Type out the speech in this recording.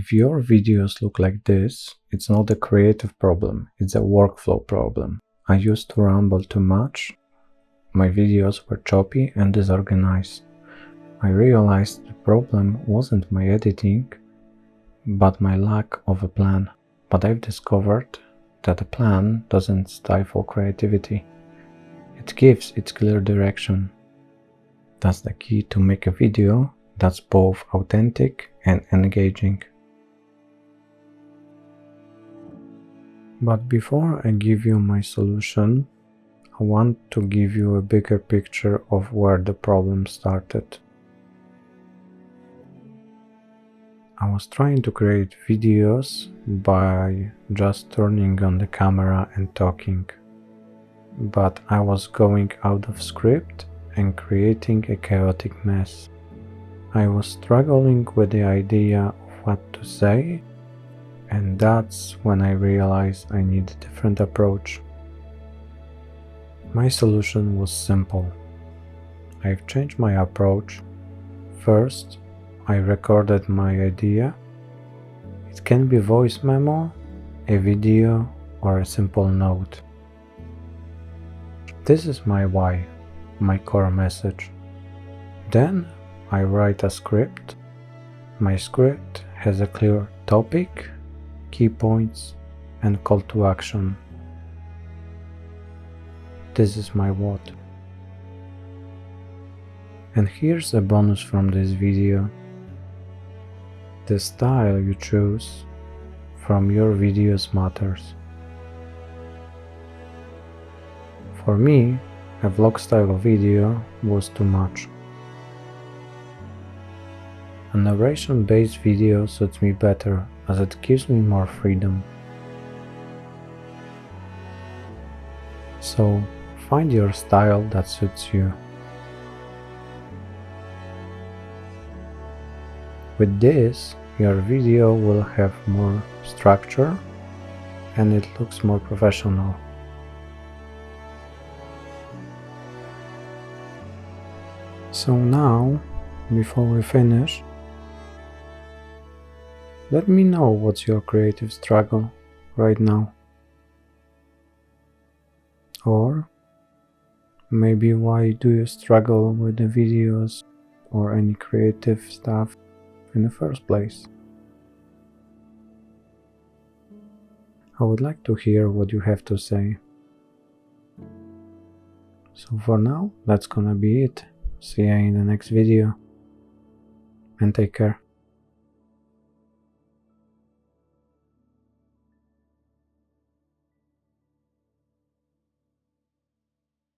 If your videos look like this, it's not a creative problem, it's a workflow problem. I used to ramble too much, my videos were choppy and disorganized. I realized the problem wasn't my editing, but my lack of a plan. But I've discovered that a plan doesn't stifle creativity. It gives it clear direction. That's the key to make a video that's both authentic and engaging. But before I give you my solution, I want to give you a bigger picture of where the problem started. I was trying to create videos by just turning on the camera and talking, but I was going out of script and creating a chaotic mess. I was struggling with the idea of what to say, and that's when I realized I need a different approach. My solution was simple. I've changed my approach. First, I recorded my idea. It can be voice memo, a video, or a simple note. This is my why, my core message. Then I write a script. My script has a clear topic, key points, and call to action. This is my what. And here's a bonus from this video. The style you choose from your videos matters. For me, a vlog style video was too much. A narration-based video suits me better as it gives me more freedom. So, find your style that suits you. With this, your video will have more structure and it looks more professional. So now, before we finish, let me know what's your creative struggle right now. Or maybe why do you struggle with the videos or any creative stuff in the first place? I would like to hear what you have to say. So for now, that's gonna be it. See you in the next video and take care.